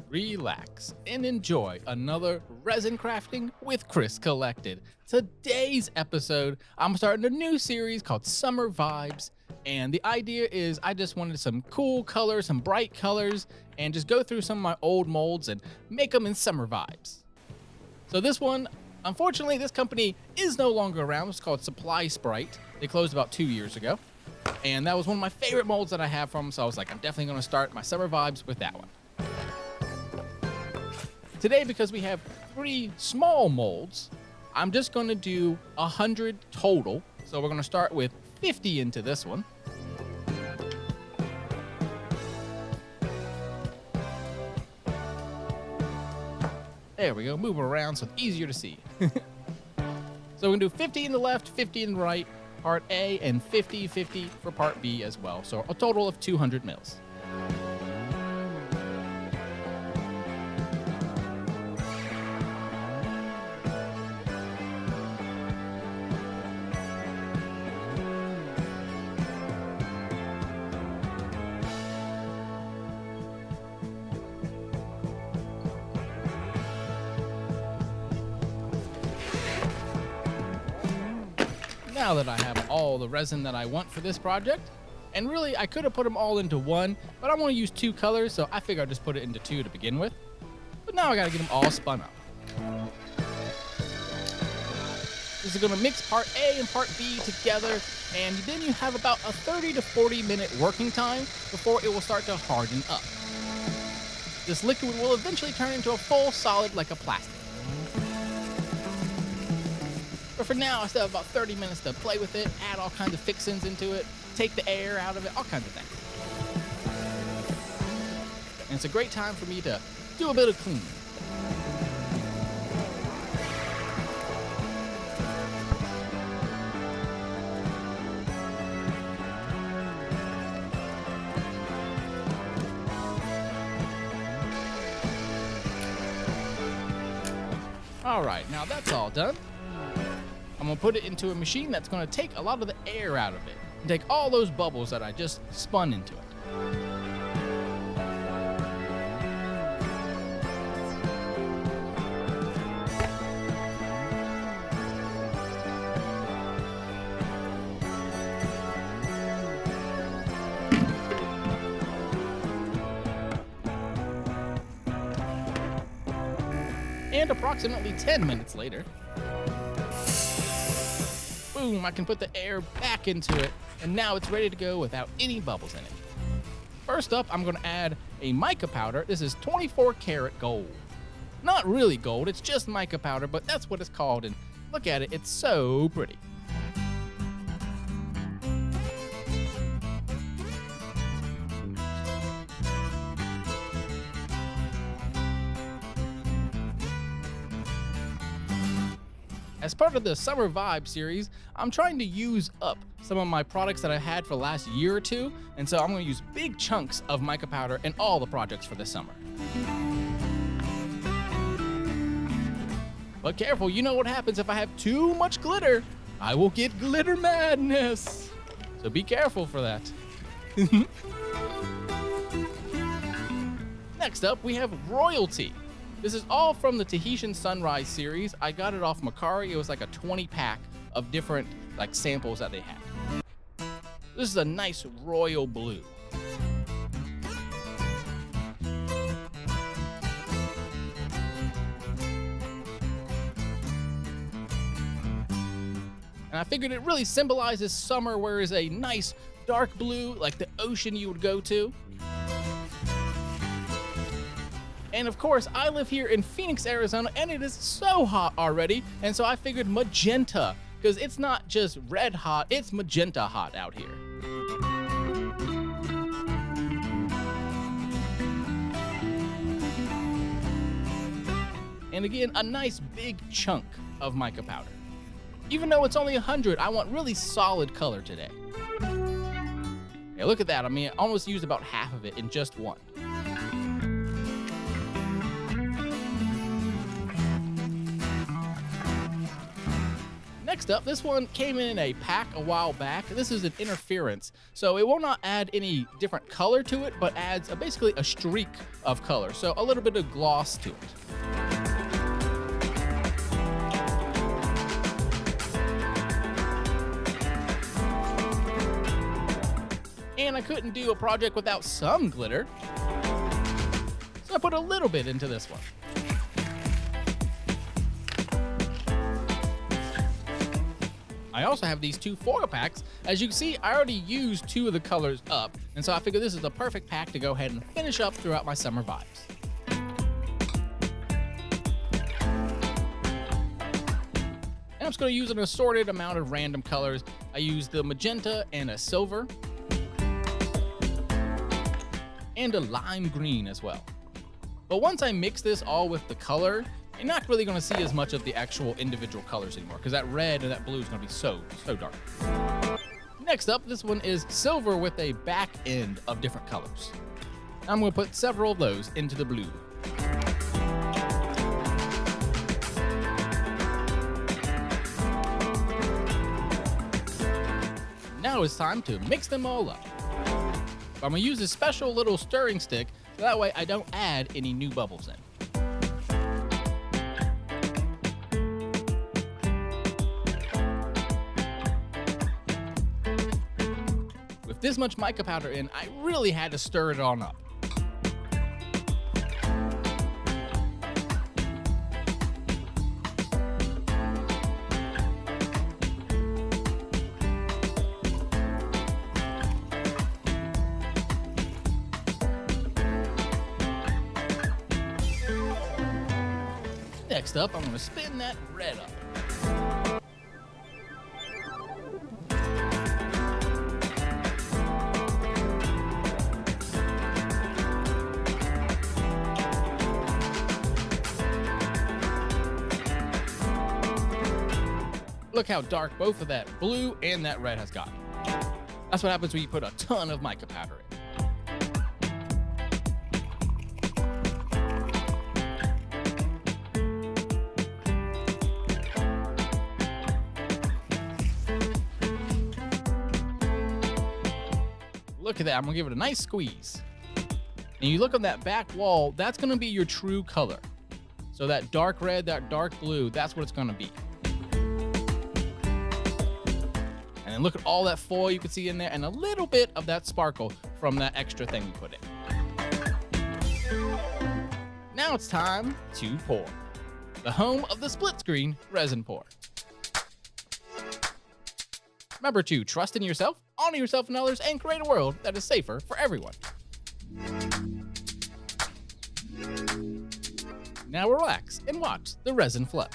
relax, and enjoy another resin crafting with Chris Collected. Today's episode, I'm starting a new series called Summer Vibes, and the idea is I just wanted some cool colors, some bright colors, and just go through some of my old molds and make them in summer vibes. So this one, unfortunately, this company is no longer around. It's called Supply Sprite. They closed about 2 years ago, and that was one of my favorite molds that I have from them, so I was like, I'm definitely going to start my summer vibes with that one. Today, because we have 3 small molds, I'm just going to do 100 total. So we're going to start with 50 into this one. There we go, move it around so it's easier to see. So we're going to do 50 in the left, 50 in the right, part A, and 50 for part B as well. So a total of 200 mils. Now that I have all the resin that I want for this project, and really I could have put them all into one, but I want to use 2 colors, so I figure I'll just put it into 2 to begin with. But now I gotta get them all spun up. This is gonna mix part A and part B together, and then you have about a 30 to 40 minute working time before it will start to harden up. This liquid will eventually turn into a full solid like a plastic. But for now, I still have about 30 minutes to play with it, add all kinds of fixins into it, take the air out of it, all kinds of things. And it's a great time for me to do a bit of cleaning. All right, now that's all done. I'm gonna put it into a machine that's gonna take a lot of the air out of it and take all those bubbles that I just spun into it. And approximately 10 minutes later, boom, I can put the air back into it, and now it's ready to go without any bubbles in it. First up, I'm gonna add a mica powder. This is 24 karat gold. Not really gold, it's just mica powder, but that's what it's called, and look at it, it's so pretty. As part of the Summer Vibe series, I'm trying to use up some of my products that I had for the last year or 2, and so I'm going to use big chunks of mica powder in all the projects for this summer. But careful, you know what happens if I have too much glitter. I will get glitter madness. So be careful for that. Next up, we have Royalty. This is all from the Tahitian Sunrise series. I got it off Macari. It was like a 20 pack of different samples that they had. This is a nice royal blue. And I figured it really symbolizes summer, whereas a nice dark blue like the ocean you would go to. And of course, I live here in Phoenix, Arizona, and it is so hot already, and so I figured magenta, because it's not just red hot, it's magenta hot out here. And again, a nice big chunk of mica powder. Even though it's only 100, I want really solid color today. Hey, look at that, I mean, I almost used about half of it in just one. Next up, this one came in a pack a while back. This is an interference, so it will not add any different color to it, but adds basically a streak of color, so a little bit of gloss to it. And I couldn't do a project without some glitter, so I put a little bit into this one. I also have these 2 foil packs. As you can see, I already used 2 of the colors up, and so I figured this is the perfect pack to go ahead and finish up throughout my summer vibes. And I'm just going to use an assorted amount of random colors. I used the magenta and a silver, and a lime green as well. But once I mix this all with the color, you're not really going to see as much of the actual individual colors anymore, because that red and that blue is going to be so dark. Next up, this one is silver with a back end of different colors. I'm going to put several of those into the blue. Now it's time to mix them all up. I'm going to use a special little stirring stick, so that way I don't add any new bubbles in. With this much mica powder in, I really had to stir it on up. Next up, I'm going to spin that red up. Look how dark both of that blue and that red has gotten. That's what happens when you put a ton of mica powder in. Look at that, I'm gonna give it a nice squeeze. And you look on that back wall, that's gonna be your true color. So that dark red, that dark blue, that's what it's gonna be. And then look at all that foil you can see in there and a little bit of that sparkle from that extra thing we put in. Now it's time to pour. The home of the split screen resin pour. Remember to trust in yourself, honor yourself and others, and create a world that is safer for everyone. Now relax and watch the resin flow.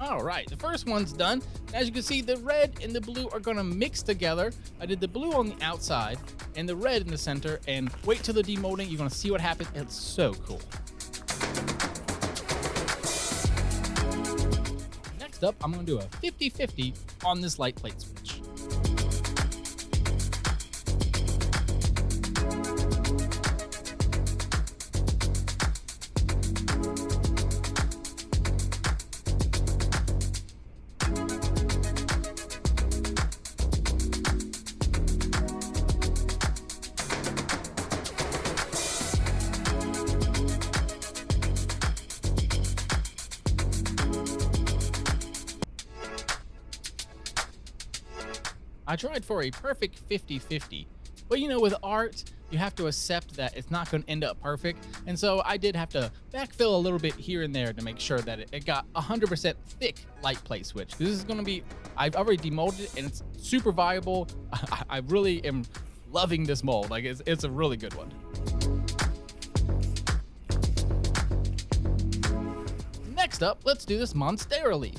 All right, the first one's done. As you can see, the red and the blue are gonna mix together. I did the blue on the outside and the red in the center, and wait till the demolding. You're gonna see what happens. It's so cool. Next up, I'm gonna do a 50-50 on this light plate switch. I tried for a perfect 50-50, But with art, you have to accept that it's not going to end up perfect. And so I did have to backfill a little bit here and there to make sure that it got 100% thick light plate switch. This is going to be, I've already demolded it and it's super viable. I really am loving this mold. Like it's a really good one. Next up, let's do this Monstera leaf.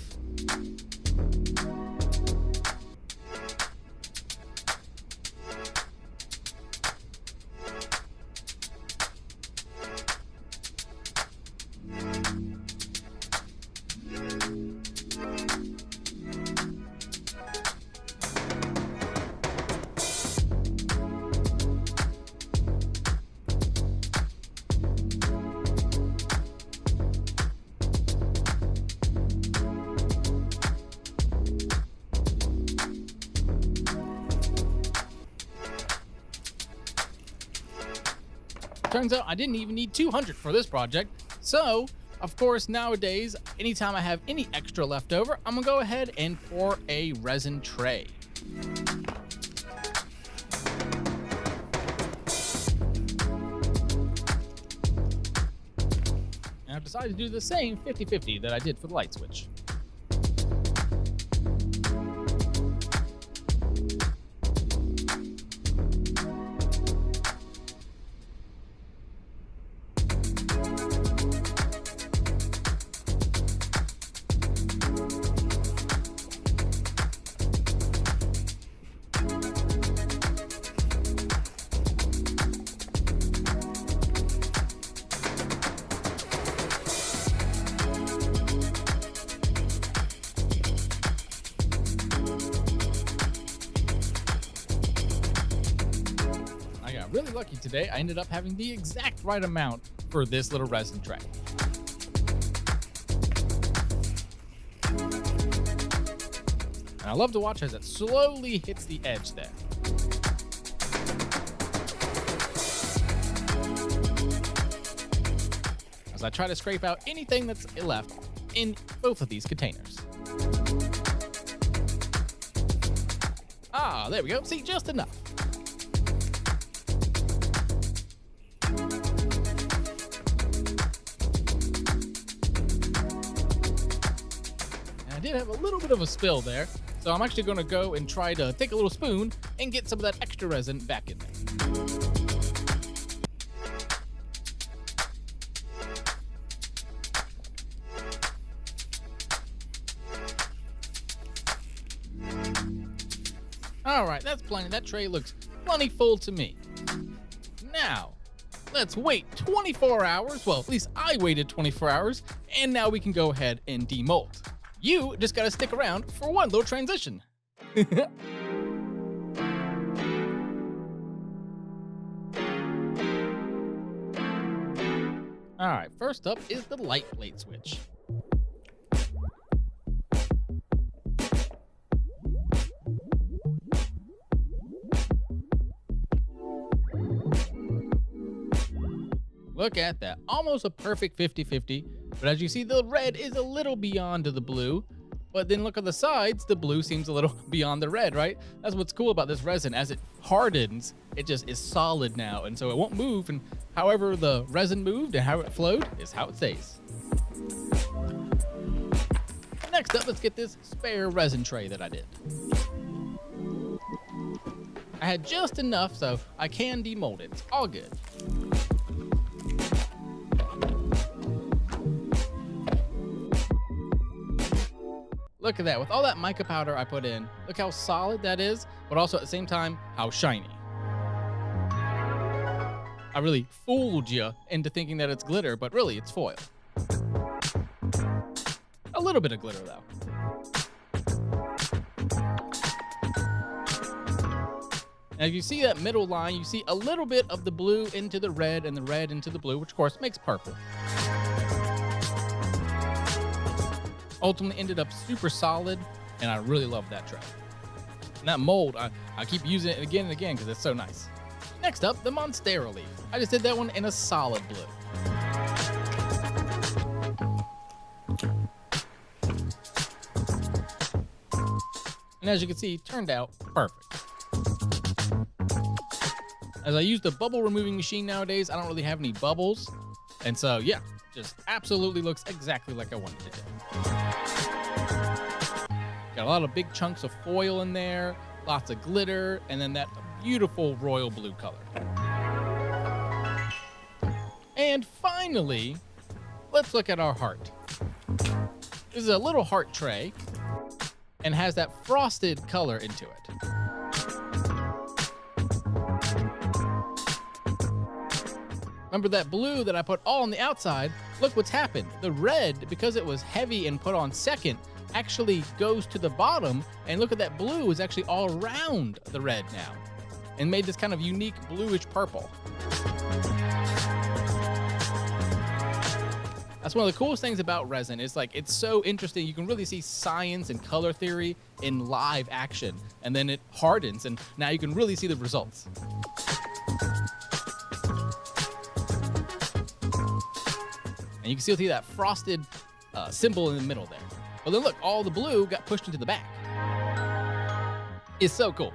Turns out I didn't even need 200 for this project. So, of course, nowadays, anytime I have any extra left over, I'm gonna go ahead and pour a resin tray. And I've decided to do the same 50-50 that I did for the light switch. Really lucky today. I ended up having the exact right amount for this little resin tray. And I love to watch as it slowly hits the edge there. As I try to scrape out anything that's left in both of these containers. Ah, there we go. See, just enough. I did have a little bit of a spill there, so I'm actually going to go and try to take a little spoon and get some of that extra resin back in there. All right, that's plenty. That tray looks plenty full to me. Now, let's wait 24 hours. Well, at least I waited 24 hours, and now we can go ahead and demold. You just gotta stick around for one little transition. All right, first up is the light plate switch. Look at that, almost a perfect 50-50. But as you see, the red is a little beyond the blue. But then look at the sides, the blue seems a little beyond the red, right? That's what's cool about this resin. As it hardens, it just is solid now. And so it won't move. And however the resin moved and how it flowed is how it stays. Next up, let's get this spare resin tray that I did. I had just enough so I can demold it. It's all good. Look at that, with all that mica powder I put in, look how solid that is, but also at the same time, how shiny. I really fooled you into thinking that it's glitter, but really it's foil. A little bit of glitter though. Now if you see that middle line, you see a little bit of the blue into the red and the red into the blue, which of course makes purple. Ultimately ended up super solid, and I really love that tray. And that mold, I keep using it again and again because it's so nice. Next up, the Monstera leaf. I just did that one in a solid blue. And as you can see, it turned out perfect. As I use the bubble removing machine nowadays, I don't really have any bubbles. And so, yeah, just absolutely looks exactly like I wanted it to. Got a lot of big chunks of foil in there, lots of glitter, and then that beautiful royal blue color. And finally, let's look at our heart. This is a little heart tray and has that frosted color into it. Remember that blue that I put all on the outside? Look what's happened. The red, because it was heavy and put on second, actually goes to the bottom, and look at that blue is actually all around the red now and made this kind of unique bluish purple. That's one of the coolest things about resin. It's like, it's so interesting. You can really see science and color theory in live action, and then it hardens, and now you can really see the results. And you can still see that frosted symbol in the middle there. But then look, all the blue got pushed into the back. It's so cool.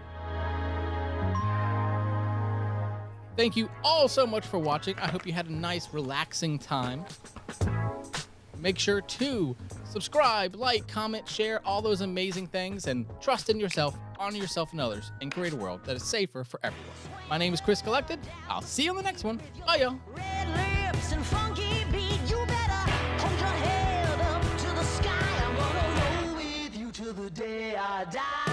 Thank you all so much for watching. I hope you had a nice, relaxing time. Make sure to subscribe, like, comment, share, all those amazing things, and trust in yourself, honor yourself and others, and create a world that is safer for everyone. My name is Chris Collected. I'll see you on the next one. Bye, y'all. Red lips and funky beat, you better hold your head up to the sky. I'm gonna roll with you till the day I die.